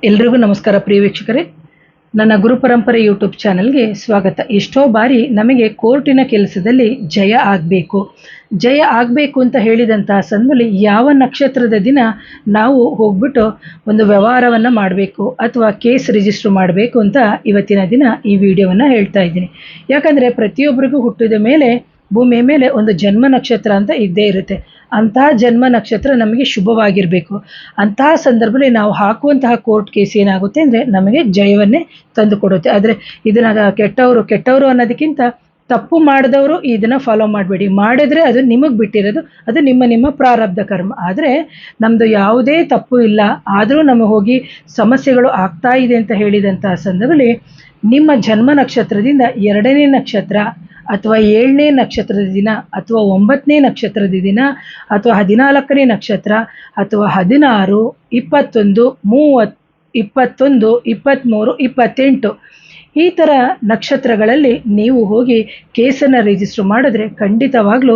ಎಲ್ರಿಗೂ ನಮಸ್ಕಾರ ಪ್ರಿಯ ವೀಕ್ಷಕರೇ, ನನ್ನ ಗುರು ಪರಂಪರೆ ಯೂಟ್ಯೂಬ್ ಚಾನಲ್ಗೆ ಸ್ವಾಗತ. ಎಷ್ಟೋ ಬಾರಿ ನಮಗೆ ಕೋರ್ಟಿನ ಕೆಲಸದಲ್ಲಿ ಜಯ ಆಗಬೇಕು ಅಂತ ಹೇಳಿದಂತಹ ಸಂದರ್ಭದಲ್ಲಿ ಯಾವ ನಕ್ಷತ್ರದ ದಿನ ನಾವು ಹೋಗ್ಬಿಟ್ಟು ಒಂದು ವ್ಯವಹಾರವನ್ನು ಮಾಡಬೇಕು ಅಥವಾ ಕೇಸ್ ರಿಜಿಸ್ಟರ್ ಮಾಡಬೇಕು ಅಂತ ಇವತ್ತಿನ ದಿನ ಈ ವಿಡಿಯೋವನ್ನು ಹೇಳ್ತಾ ಇದ್ದೀನಿ. ಯಾಕಂದರೆ ಪ್ರತಿಯೊಬ್ಬರಿಗೂ ಹುಟ್ಟಿದ ಮೇಲೆ ಭೂಮಿಯ ಮೇಲೆ ಒಂದು ಜನ್ಮ ನಕ್ಷತ್ರ ಅಂತ ಇದ್ದೇ ಇರುತ್ತೆ. ಅಂತಹ ಜನ್ಮ ನಕ್ಷತ್ರ ನಮಗೆ ಶುಭವಾಗಿರಬೇಕು. ಅಂತಹ ಸಂದರ್ಭದಲ್ಲಿ ನಾವು ಹಾಕುವಂತಹ ಕೋರ್ಟ್ ಕೇಸ್ ಏನಾಗುತ್ತೆ ಅಂದರೆ ನಮಗೆ ಜಯವನ್ನೇ ತಂದು ಕೊಡುತ್ತೆ. ಆದರೆ ಇದನ್ನು ಕೆಟ್ಟವರು ಅನ್ನೋದಕ್ಕಿಂತ ತಪ್ಪು ಮಾಡಿದವರು ಇದನ್ನು ಫಾಲೋ ಮಾಡಬೇಡಿ. ಮಾಡಿದ್ರೆ ಅದು ನಿಮಗೆ ಬಿಟ್ಟಿರೋದು, ಅದು ನಿಮ್ಮ ಪ್ರಾರಬ್ಧ ಕರ್ಮ. ಆದರೆ ನಮ್ಮದು ಯಾವುದೇ ತಪ್ಪು ಇಲ್ಲ, ಆದರೂ ನಮಗೆ ಹೋಗಿ ಸಮಸ್ಯೆಗಳು ಆಗ್ತಾ ಇದೆ ಅಂತ ಹೇಳಿದಂತಹ ಸಂದರ್ಭದಲ್ಲಿ ನಿಮ್ಮ ಜನ್ಮ ನಕ್ಷತ್ರದಿಂದ 2ನೇ ನಕ್ಷತ್ರ ಅಥವಾ 7ನೇ ನಕ್ಷತ್ರದ ದಿನ ಅಥವಾ 9ನೇ ನಕ್ಷತ್ರದ ದಿನ ಅಥವಾ 14ನೇ ನಕ್ಷತ್ರ ಅಥವಾ 16, 21, 30, 21, 23, 28 ಈ ಥರ ನಕ್ಷತ್ರಗಳಲ್ಲಿ ನೀವು ಹೋಗಿ ಕೇಸನ್ನು ರಿಜಿಸ್ಟರ್ ಮಾಡಿದ್ರೆ ಖಂಡಿತವಾಗ್ಲೂ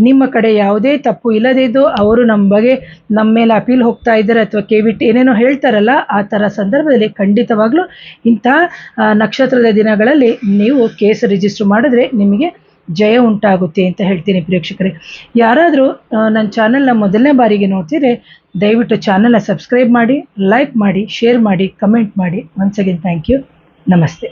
ನಿಮ್ಮ ಕಡೆ ಯಾವುದೇ ತಪ್ಪು ಇಲ್ಲದಿದ್ದು ಅವರು ನಮ್ಮ ಮೇಲೆ ಅಪೀಲ್ ಹೋಗ್ತಾ ಇದ್ದಾರೆ ಅಥವಾ ಕೇಬಿಟ್ಟು ಏನೇನೋ ಹೇಳ್ತಾರಲ್ಲ, ಆ ಥರ ಸಂದರ್ಭದಲ್ಲಿ ಖಂಡಿತವಾಗ್ಲೂ ಇಂಥ ನಕ್ಷತ್ರದ ದಿನಗಳಲ್ಲಿ ನೀವು ಕೇಸ್ ರಿಜಿಸ್ಟರ್ ಮಾಡಿದ್ರೆ ನಿಮಗೆ ಜಯ ಉಂಟಾಗುತ್ತೆ ಅಂತ ಹೇಳ್ತೀನಿ. ಪ್ರೇಕ್ಷಕರೇ, ಯಾರಾದರೂ ನನ್ನ ಚಾನಲ್ನ ಮೊದಲನೇ ಬಾರಿಗೆ ನೋಡ್ತಿದ್ರೆ ದಯವಿಟ್ಟು ಚಾನಲ್ನ ಸಬ್ಸ್ಕ್ರೈಬ್ ಮಾಡಿ, ಲೈಕ್ ಮಾಡಿ, ಶೇರ್ ಮಾಡಿ, ಕಮೆಂಟ್ ಮಾಡಿ. Once again thank you. ನಮಸ್ತೆ.